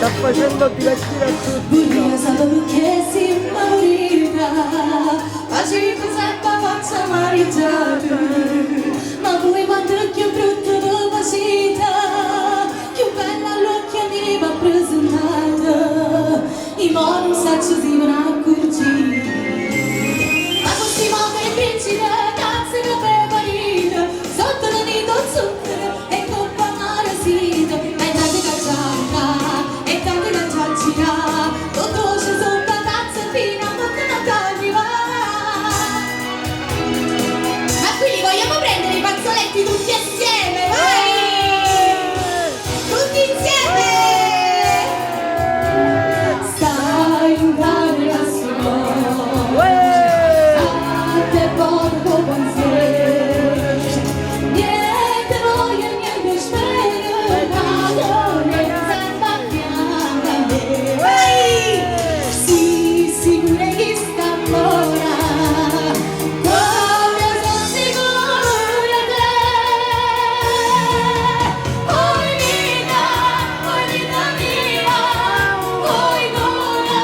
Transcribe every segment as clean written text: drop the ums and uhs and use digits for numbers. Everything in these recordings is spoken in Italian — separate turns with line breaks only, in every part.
sta facendo divertire a tutti.
Voglio solo che si morirà, facci cos'è faccia marito, ma voi quando che brutto dove siete, che bella l'occhio mi va presentata, i moni sa ci si vanno a curcire, ma così muove il principe, cazzo che preparito, sotto la nido zucchero e coppa marasito, e tanti cacciata, e tanti cacciaccia, tutto c'è sopra cazzo e fino a tutte la tardi va. Ma qui li vogliamo prendere i fazzoletti tutti assieme, vai! Tutti insieme! Stai in camera sua, a te poco pensiero, niente voglia, niente spero, padrone sembra bianca a me. Vai! Sì, sicura che sta ora, come sono sicura te. Oi vita mia, oi buona,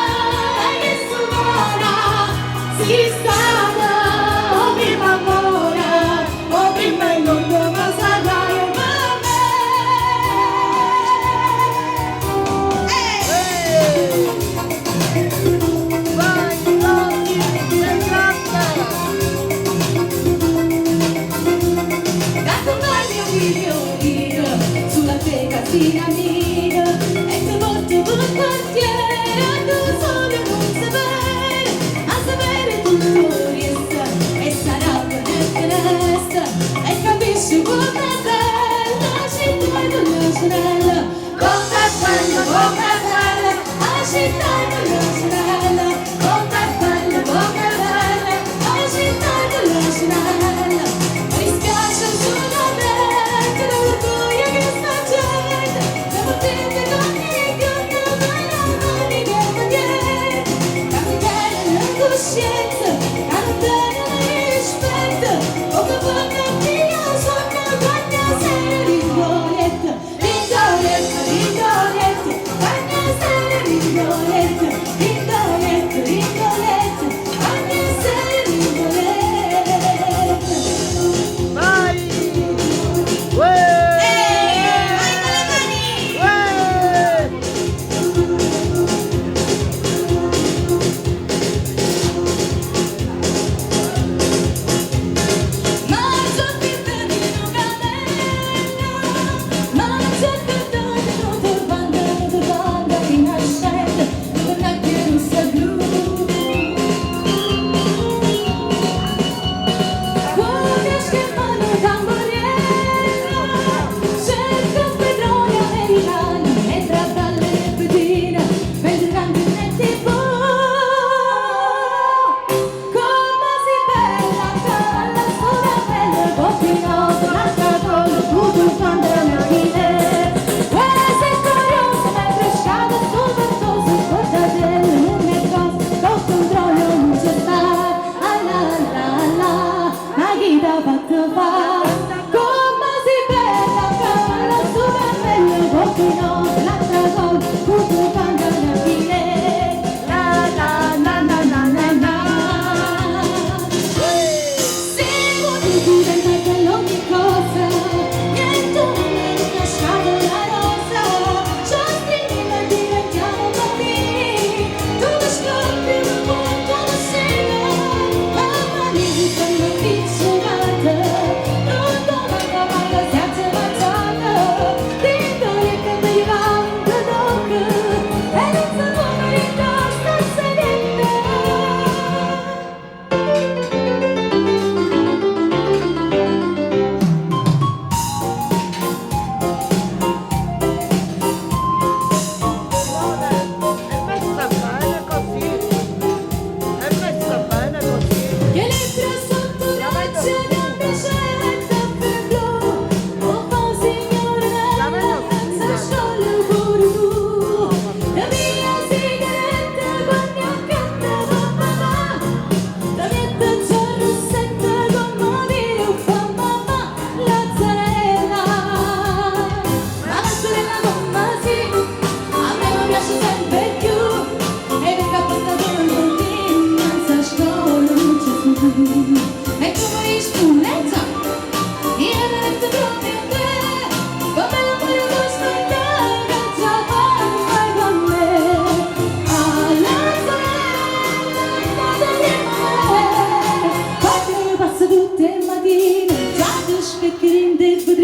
e suona, si stata, o prima amore, o prima il mondo ma sarai per me. Tanto vai mio sulla te casina mia, e ti porto per quartiere, tu solo non sapere, a sapere tutto resta, e sarà per resta, e capisci come è bella, città della sorella, come è bella, la città della sorella, come è bella, la città della sorella. Mi spiace solamente l'orgoglio che sta gente, le potete con i pioni, ma non che maniere, cambiare la coscienza, cantare la rispetto, come quando mia sogna quando sei Rigoletto, Rigoletto, Rigoletto, quando sei Rigoletto, Rigoletto, Rigoletto, quando sei Rigoletto.
Vai!
Vai con le mani! Ma c'è più di un cammino, ma c'è più di un turbante di nascente, con la chiusa blu. Cuore schiaffano tamburiera, cerca petrolio americano, entra dalle pedine, vedranno in TV. Come si bella calla, sola bella, bottinosa, l'altra cosa, tutto quando è una fine. Sei curiosa, mentre scade sul ventoso, portatelle, non è cosa, lo controllo non c'è sta. Ma chi t'ha fatto fare? Come si bella calla, super bella, bottinosa, l'altra cosa, tutto quando è una fine. La la la la la la la. Se vuoi diventare ogni cosa, niente non è lasciato la rosa, ci stringiamo e diventiamo bambini, tu mi scopri un po' come sei, la mani sono picciolate, non domanda mai senza mangiare, ti do che mi va,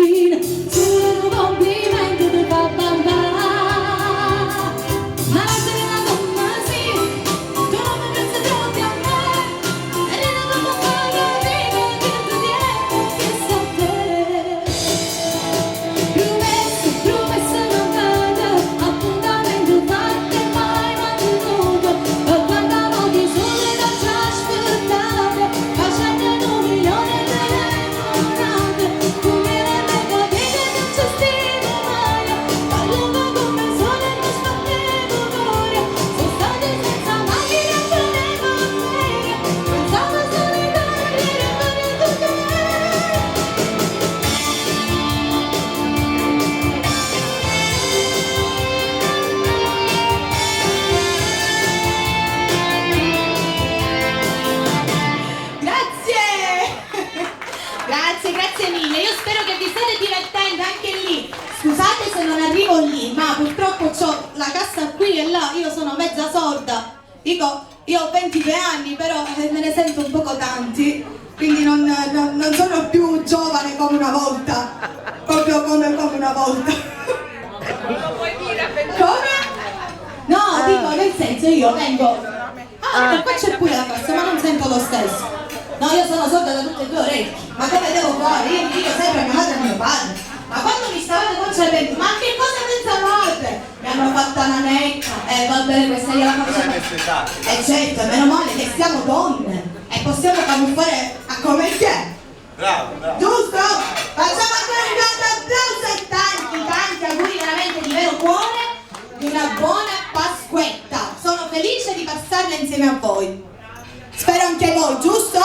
mattina, solo un complimento ti fa bambà. Ma la sera come sì, tu non mi pensi troppo a me, e non mi fai capire che tu dietro che so te. Promesse mancate, appuntamento fatto e mai mantenuto, e guardavo di sole da ci aspettate, facendo 1 milione di telefonate, come le mega vite non ci stimo mai, parlavo come sole e non sbattevo cuore, sono state senza macchina ce ne manteria, pensavo solitaria e rimanendo te. Grazie mille, io spero che vi state divertendo anche lì. Scusate se non arrivo lì, ma purtroppo ho la cassa qui e là, io sono mezza sorda. Dico, io ho 22 anni, però me ne sento un poco tanti, quindi non sono più giovane come una volta, proprio come una volta. Come? No, dico, nel senso io vengo... Ah, qua c'è pure la cassa, ma non sento lo stesso. No, io sono sorda da tutte e 2 orecchie. Ma come devo fare? Io dico sempre a mia madre e a mio padre. Ma quando mi stavate concependo, ma che cosa pensavate? Mi hanno fatto una necca. Va bene, questa io la faccio. Certo, meno male che siamo donne e possiamo camuffare a come chi è.
Bravo.
Giusto? Facciamo ancora un grande applauso e tanti auguri veramente di vero cuore di una buona Pasquetta. Sono felice di passarla insieme a voi. Spero anche voi, giusto?